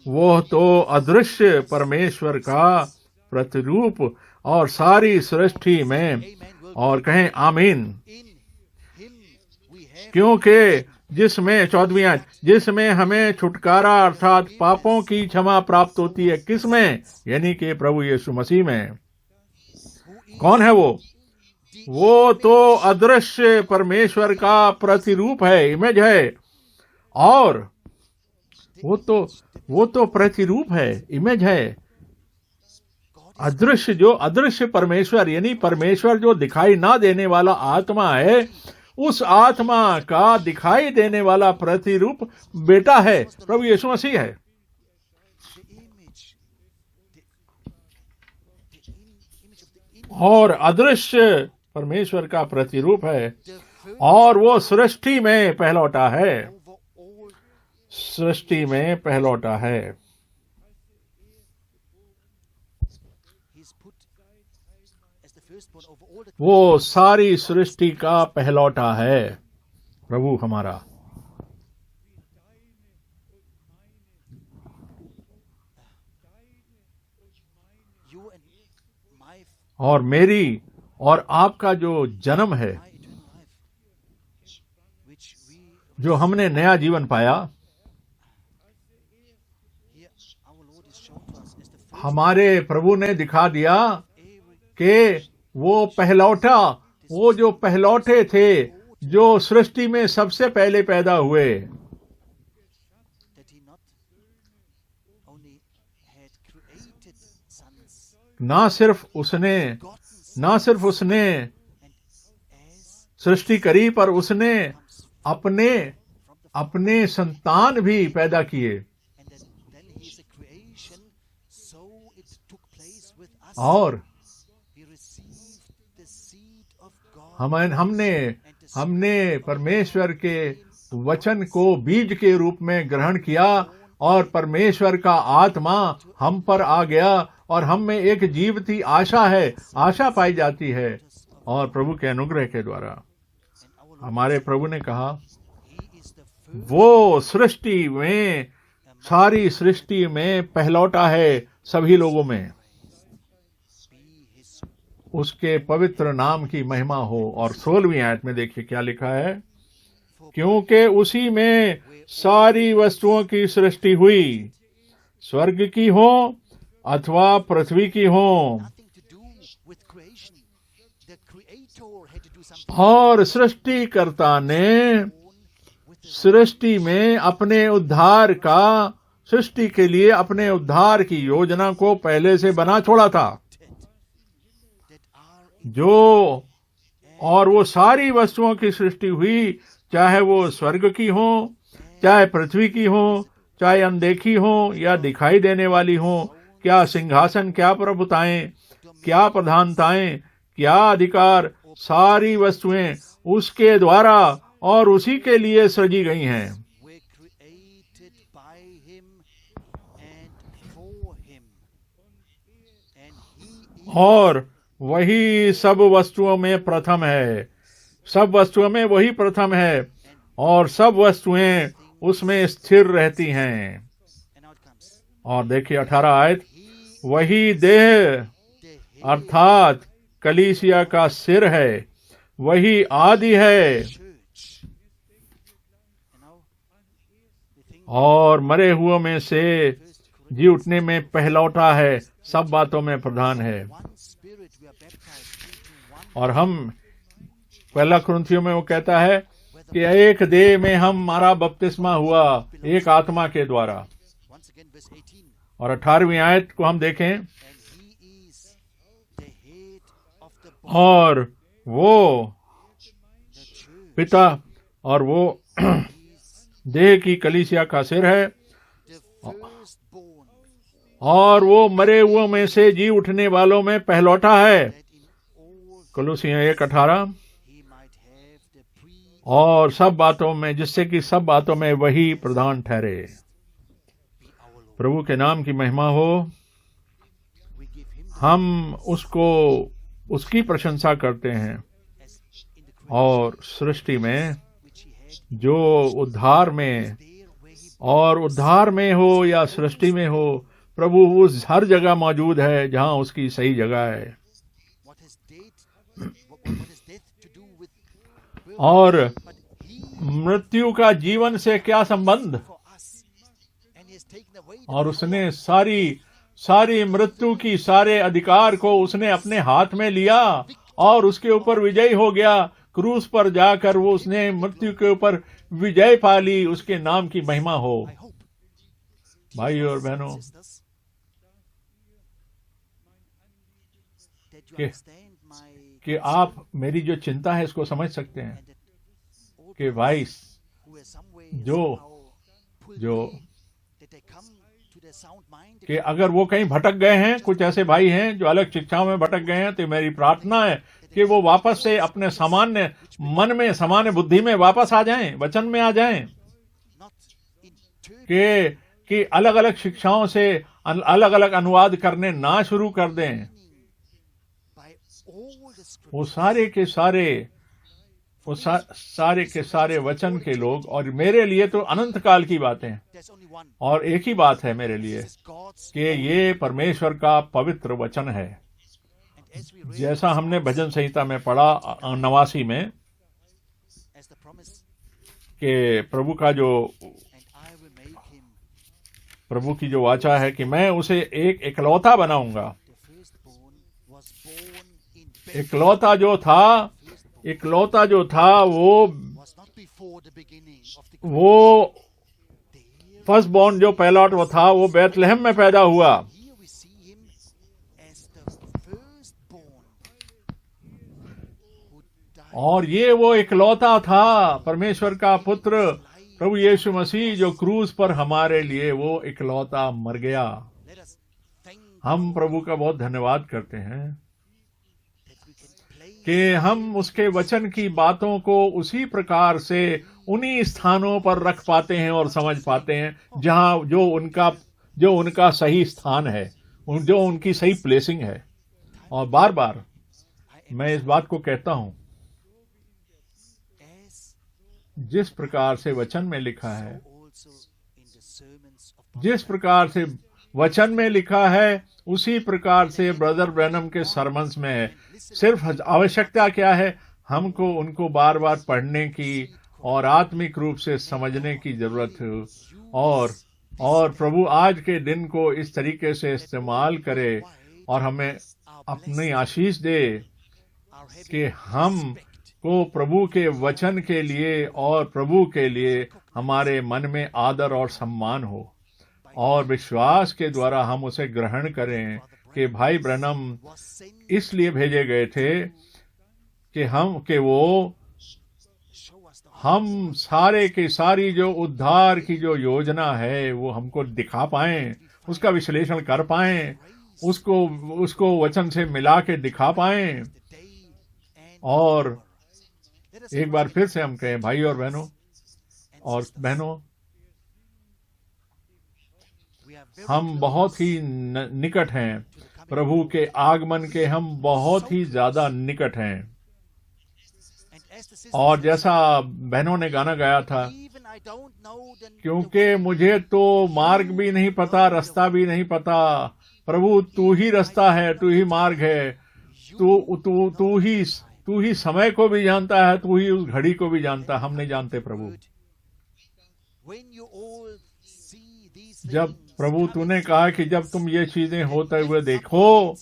वो तो अदृश्य परमेश्वर का प्रतिरूप और सारी सृष्टि में, और कहें आमीन, क्योंकि जिसमें 14वीं आयत जिसमें हमें छुटकारा अर्थात पापों की क्षमा प्राप्त होती है, किसमें? यानी कि प्रभु यीशु मसीह में। कौन है वो तो अदृश्य परमेश्वर का प्रतिरूप है, इमेज है, और वो तो प्रतिरूप है, इमेज है। अदृश्य परमेश्वर यानी परमेश्वर जो दिखाई ना देने वाला आत्मा है, उस आत्मा का दिखाई देने वाला प्रतिरूप बेटा है, प्रभु यीशु मसीह है। और अदृश्य परमेश्वर का प्रतिरूप है, और वो सृष्टि में पहलौठा है, सृष्टि में पहलौठा है। वो सारी सृष्टि का पहलौठा है, प्रभु हमारा। और मेरी और आपका जो जन्म है, जो हमने नया जीवन पाया, हमारे प्रभु ने दिखा दिया कि वो पहलौठा, वो जो पहलौठे थे, जो सृष्टि में सबसे पहले पैदा हुए, ना सिर्फ उसने सृष्टि करी, पर उसने अपने संतान भी पैदा किए। और हमने परमेश्वर के वचन को बीज के रूप में ग्रहण किया, और परमेश्वर का आत्मा हम पर आ गया, और हम में एक जीवती आशा पाई जाती है, और प्रभु के अनुग्रह के द्वारा हमारे प्रभु ने कहा वो सृष्टि में, सारी सृष्टि में पहलौठा है, सभी लोगों में। उसके पवित्र नाम की महिमा हो। और 16वीं आयत में देखिए क्या लिखा है, क्योंकि उसी में सारी वस्तुओं की सृष्टि हुई, स्वर्ग की हो अथवा पृथ्वी की हो, और सृष्टिकर्ता ने सृष्टि में अपने उद्धार का, सृष्टि के लिए अपने उद्धार की योजना को पहले से बना छोड़ा था। और वो सारी वस्तुओं की सृष्टि हुई, चाहे वो स्वर्ग की हो, चाहे पृथ्वी की हो, चाहे अनदेखी हो या दिखाई देने वाली हो, क्या सिंहासन, क्या प्रभुताएं, क्या प्रधानताएं, क्या अधिकार, सारी वस्तुएं उसके द्वारा और उसी के लिए सृजी गई हैं। were created by him and for him. And he is और वही सब वस्तुओं में प्रथम है, सब वस्तुओं में वही प्रथम है, और सब वस्तुएं उसमें स्थिर रहती हैं। and now it comes. और देखिए 18 आयत, He वही देह the head अर्थात कलीसिया का सिर है, वही आदि है, church. And now the thing और मरे हुओं में से जी उठने में पहलौठा है, सब बातों में प्रधान है। one spirit we are baptized into one और हम पहला कुरिन्थियों में वो कहता है कि एक देह में हमारा बपतिस्मा हुआ, एक आत्मा के द्वारा। once again verse 18. और 18वीं आयत को हम देखें, And he is the head of the body, और वो the church. पिता और वो देह की कलीसिया का सिर है, The firstborn, और वो मरे हुओं में से जी उठने वालों में पहलौठा है। that in all कुलुसियों 1:18, he might have the pre और सब बातों में, जिससे कि सब बातों में वही प्रधान ठहरे। be our Lord. प्रभु के नाम की महिमा हो। We give him the हम उसको उसकी प्रशंसा करते हैं, as in the और सृष्टि में which he had जो उद्धार में, there where he और उद्धार में हो या सृष्टि में हो, प्रभु उस हर जगह मौजूद है जहां उसकी सही जगह है। what has death to do with birth, और but he मृत्यु का जीवन से क्या संबंध, for us and he has taken away the और उसने सारी मृत्यु की सारे अधिकार को उसने अपने हाथ में लिया और उसके ऊपर विजयी हो गया। क्रूस पर जाकर वो उसने मृत्यु के ऊपर विजय पा ली। उसके नाम की महिमा हो। I hope भाई और बहनों, sisters that you कि- understand my कि आप मेरी जो चिंता है इसको समझ सकते हैं and that all कि भाई who are somewhere जो- somehow pulled जो- away, that they come to their sound mind, कि अगर वो कहीं भटक गए हैं, कुछ ऐसे भाई हैं जो अलग शिक्षाओं में भटक गए हैं, तो मेरी प्रार्थना है कि वो वापस से अपने सामान्य मन में, सामान्य बुद्धि में वापस आ जाएं, वचन में आ जाएं, not in turn कि अलग अलग शिक्षाओं से अलग अलग अनुवाद करने ना शुरू कर दें। by all the scriptures. वो सारे के सारे वचन के लोग, और मेरे लिए तो अनंत काल की बातें हैं, There's only one. और एक ही बात है मेरे लिए This is God's. कि ये परमेश्वर का पवित्र वचन है। And as we read जैसा हमने भजन संहिता में पढ़ा 89 में, as the promise, कि प्रभु का जो and I will make him प्रभु की जो वाचा है कि मैं उसे एक इकलौता बनाऊंगा। the firstborn was born in Bethlehem. इकलौता जो था वो Was not before the beginning of the वो there. फर्स्ट बॉर्न जो पहला वो था, वो बैतलहम में पैदा हुआ। Here we see him as the firstborn who died. और ये वो इकलौता था, परमेश्वर का पुत्र प्रभु यीशु मसीह, जो क्रूस पर हमारे लिए वो इकलौता मर गया। Let us thank हम प्रभु का बहुत धन्यवाद करते हैं that we can play कि हम उसके वचन की बातों को उसी प्रकार से उन्हीं स्थानों पर रख पाते हैं और समझ पाते हैं जहां जो उनका सही स्थान है, जो उनकी सही प्लेसिंग है। और बार बार मैं इस बात को कहता हूं, as जिस प्रकार से वचन में लिखा है, also in the sermons of जिस प्रकार से वचन में लिखा है, उसी प्रकार से ब्रदर ब्रैनम के सरमन्स में है। सिर्फ आवश्यकता क्या है, हमको उनको बार बार पढ़ने की और आत्मिक रूप से समझने की जरूरत है। और प्रभु आज के दिन को इस तरीके से इस्तेमाल करे और हमें अपनी आशीष दे our heaven कि हम को प्रभु के वचन के लिए और प्रभु के लिए हमारे मन में आदर और सम्मान हो, और विश्वास के द्वारा हम उसे ग्रहण करें कि भाई ब्रैनम was sent इसलिए भेजे गए थे कि वो show us the हम सारे की सारी जो उद्धार की जो योजना है वो हमको दिखा पाएं, उसका विश्लेषण कर पाएं, उसको वचन से मिला के दिखा पाएं, day and और let एक बार फिर से हम कहें, भाई और बहनों, हम बहुत ही निकट हैं, प्रभु के आगमन के हम बहुत ही ज्यादा निकट हैं। और जैसा बहनों ने गाना गाया था, क्योंकि मुझे तो मार्ग भी नहीं पता, रास्ता भी नहीं पता, प्रभु तू ही रास्ता है, तू ही मार्ग है, तू ही समय को भी जानता है, तू ही उस घड़ी को भी जानता है, हम नहीं जानते प्रभु। जब प्रभु तूने कहा कि जब तुम ये चीजें होते हुए देखो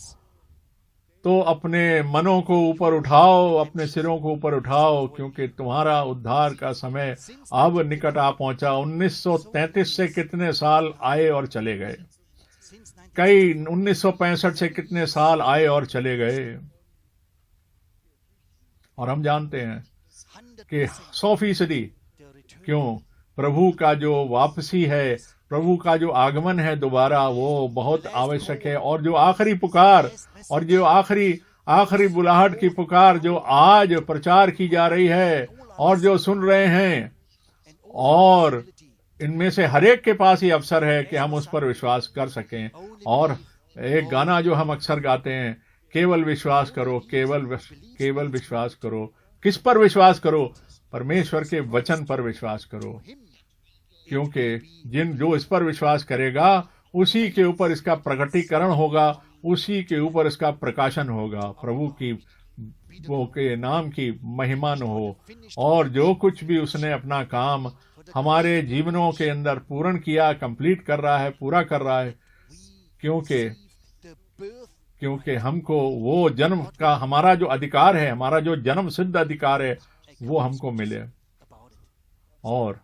तो अपने मनों को ऊपर उठाओ, अपने सिरों को ऊपर उठाओ, क्योंकि तुम्हारा उद्धार का समय अब निकट आ पहुंचा। 1933 से कितने साल आए और चले गए, कई 1965 से कितने साल आए और चले गए, और हम जानते हैं कि 100% क्यों प्रभु का जो वापसी है, प्रभु का जो आगमन है दोबारा, वो बहुत आवश्यक है। और जो आखिरी पुकार और जो आखिरी बुलाहट की पुकार जो आज प्रचार की जा रही है और जो सुन रहे हैं, और इनमें से हर एक के पास ही अवसर है कि हम उस पर विश्वास कर सकें। और एक गाना जो हम अक्सर गाते हैं, केवल विश्वास करो, केवल विश्वास करो। किस पर विश्वास करो? परमेश्वर के वचन पर विश्वास करो, क्योंकि जो इस पर विश्वास करेगा उसी के ऊपर इसका प्रकटीकरण होगा, उसी के ऊपर इसका प्रकाशन होगा। प्रभु की वो के नाम की महिमा न हो। और जो कुछ भी उसने अपना काम हमारे जीवनों के अंदर पूर्ण किया, कंप्लीट कर रहा है, पूरा कर रहा है, क्योंकि हमको वो जन्म का हमारा जो अधिकार है, हमारा जो जन्म सिद्ध अधिकार है, वो हमको मिले। और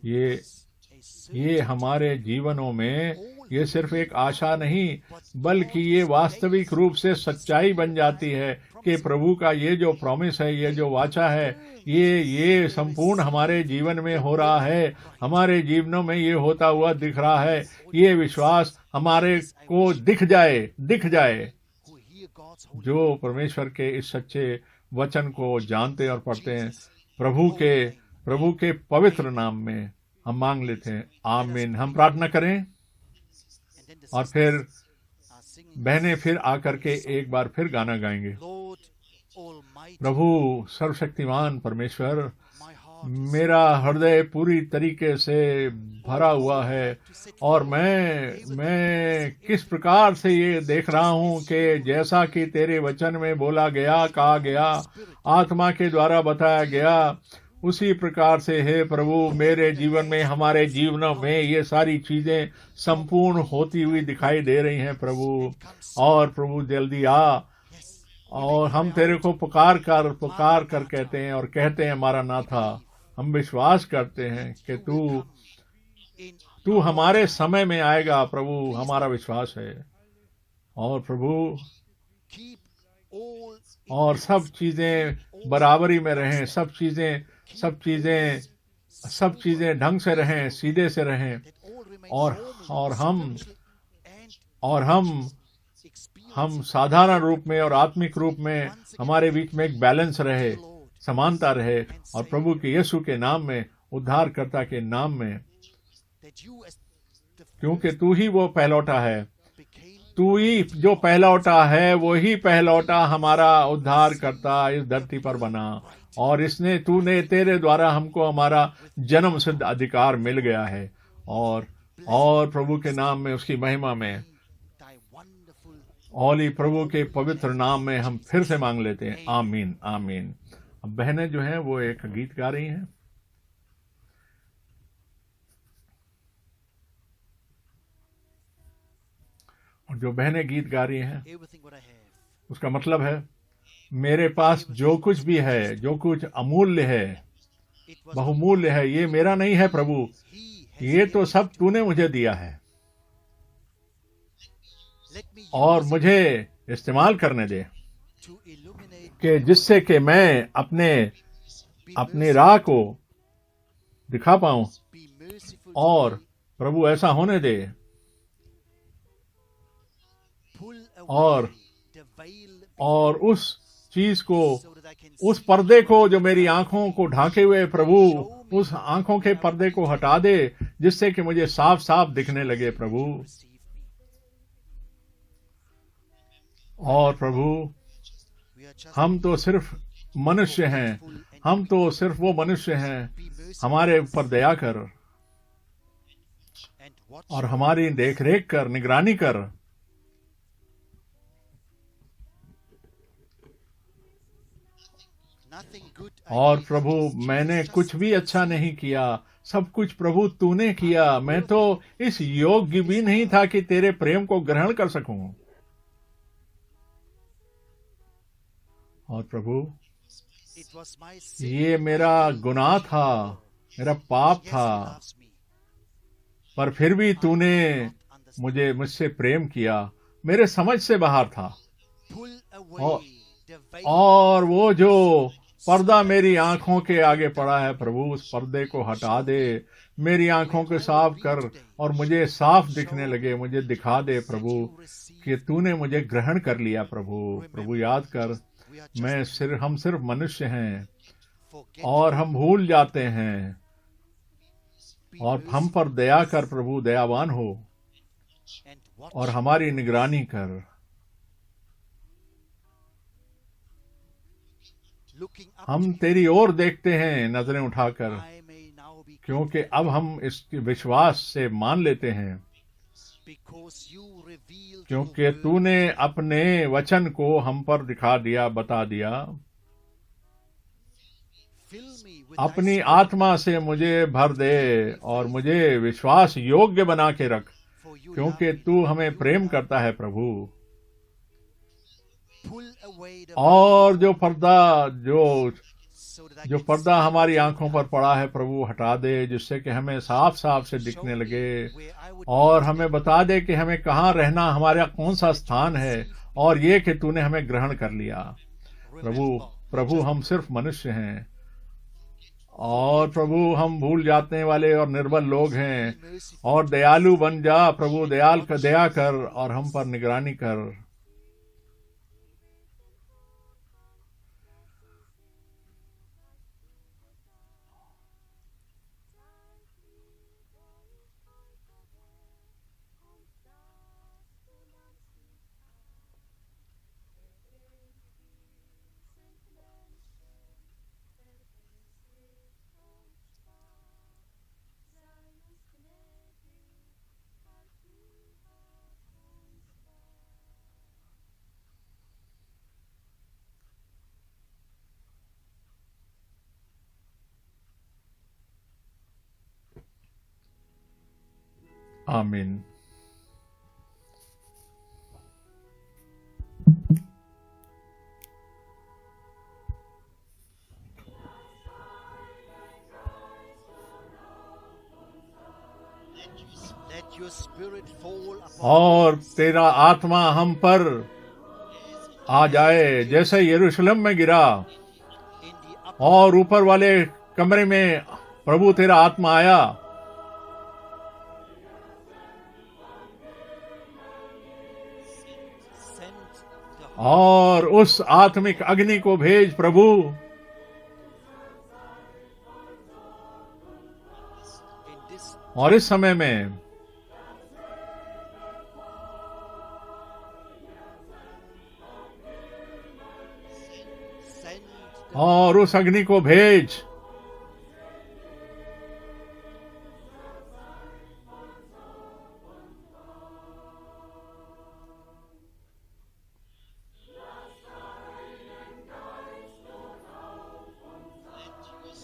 ये हमारे जीवनों में ये सिर्फ एक आशा नहीं, बल्कि ये वास्तविक रूप से सच्चाई बन जाती है कि प्रभु का ये जो प्रॉमिस है, ये जो वाचा है, ये संपूर्ण हमारे जीवन में हो रहा है, हमारे जीवनों में ये होता हुआ दिख रहा है। ये विश्वास हमारे को दिख जाए जो परमेश्वर के इस सच्चे वचन को जानते और पढ़ते हैं। प्रभु के पवित्र नाम में हम मांग लेते हैं, आमीन। हम प्रार्थना करें और फिर बहनें फिर आकर के एक बार फिर गाना गाएंगे। प्रभु सर्वशक्तिमान परमेश्वर, मेरा हृदय पूरी तरीके से भरा हुआ है और मैं किस प्रकार से ये देख रहा हूँ कि जैसा कि तेरे वचन में बोला गया, कहा गया, आत्मा के द्वारा बताया गया, उसी प्रकार से हे प्रभु मेरे जीवन में, हमारे जीवनों में ये सारी चीजें संपूर्ण होती हुई दिखाई दे रही हैं प्रभु। और प्रभु जल्दी आ, और हम तेरे को पुकार कर कहते हैं और कहते हैं, हमारा नाथा, हम विश्वास करते हैं कि तू हमारे समय में आएगा प्रभु, हमारा विश्वास है। और प्रभु और सब चीजें बराबरी में रहें, सब चीजें ढंग से रहें, सीधे से रहें, और हम साधारण रूप में और आत्मिक रूप में हमारे बीच में एक बैलेंस रहे, समानता रहे। और प्रभु के यीशु के नाम में, उद्धारकर्ता के नाम में, क्योंकि तू ही वो पहलौठा है, तू ही जो पहलौठा है, वो ही पहलौठा हमारा उद्धारकर्ता इस धरती पर बना। और तूने तेरे द्वारा हमको हमारा जन्म सिद्ध अधिकार मिल गया है। और प्रभु के नाम में, उसकी महिमा में, ओली प्रभु के पवित्र नाम में हम फिर से मांग लेते हैं, आमीन आमीन। अब बहनें जो हैं वो एक गीत गा रही हैं। और जो बहनें गीत गा रही हैं, उसका मतलब है मेरे पास जो कुछ भी है, जो कुछ अमूल्य है, बहुमूल्य है, ये मेरा नहीं है प्रभु, ये तो सब तूने मुझे दिया है। और मुझे इस्तेमाल करने दे कि जिससे कि मैं अपने राह को दिखा पाऊं। और प्रभु ऐसा होने दे, और उस चीज को, so that I can उस see पर्दे को जो मेरी आंखों को ढांके हुए, प्रभु उस आंखों के पर्दे को हटा दे, जिससे कि मुझे साफ साफ दिखने लगे प्रभु। receive me. और प्रभु We are just हम तो सिर्फ मनुष्य हैं, हम तो सिर्फ वो मनुष्य हैं, be merciful हमारे ऊपर दया कर and watch और हमारी देख रेख कर, निगरानी कर। nothing good I और did, प्रभु मैंने just कुछ भी अच्छा नहीं किया, सब कुछ प्रभु तूने किया। मैं तो इस योग्य भी नहीं था कि तेरे प्रेम को ग्रहण कर सकूं। और प्रभु it was my sin. ये मेरा गुनाह था, मेरा पाप Yes, था, he loves me. पर फिर भी तूने Not understand. मुझसे प्रेम किया, मेरे समझ से बाहर था। Pull away और- the veil और वो जो पर्दा मेरी आंखों के आगे पड़ा है प्रभु, उस पर्दे को हटा दे, मेरी आंखों को साफ कर और मुझे साफ दिखने लगे, मुझे दिखा दे प्रभु you receive. कि तूने मुझे ग्रहण कर लिया प्रभु। प्रभु याद कर, We are just हम सिर्फ मनुष्य हैं forget और हम भूल जाते हैं, be और हम merciful पर दया कर प्रभु, दयावान हो and watch और हमारी निगरानी कर। looking up हम to तेरी ओर देखते हैं नजरें उठाकर, I may now be क्योंकि अब हम इस विश्वास से मान लेते हैं, because you revealed क्योंकि your word. तूने अपने वचन को हम पर दिखा दिया, बता दिया। Fill me with अपनी thy spirit, आत्मा से मुझे भर दे और मुझे विश्वास योग्य बना के रख, for you क्योंकि love me. तू हमें You प्रेम love करता है प्रभु। me. Pull away the और जो पर्दा so that I जो can पर्दा see हमारी you आंखों पर पड़ा है प्रभु, हटा दे, जिससे कि हमें साफ साफ से show दिखने me लगे, where I would और be हमें बता दे कि हमें कहाँ रहना, हमारा कौन सा स्थान है, और ये कि तूने हमें ग्रहण कर लिया। प्रभु प्रभु हम सिर्फ मनुष्य हैं, और प्रभु हम भूल जाने वाले और निर्बल लोग हैं, be merciful. और दयालु बन जा प्रभु, दया कर और हम पर निगरानी कर। आमीन। Let your spirit fall upon और तेरा आत्मा हम पर आ जाए, जैसे यरूशलेम में गिरा in the upper और ऊपर वाले कमरे में प्रभु तेरा आत्मा आया, send the और उस आत्मिक अग्नि को भेज प्रभु। in this और इस समय में send और उस अग्नि को भेज,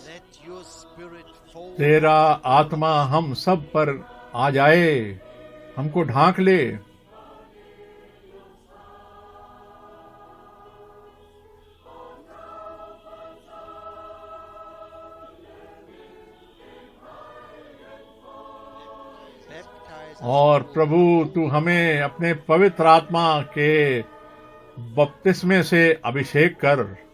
let your spirit fall तेरा आत्मा हम सब पर आ जाए, हमको ढांक ले। baptize us और प्रभु तू हमें अपने पवित्र आत्मा के बपतिस्मे से अभिषेक कर।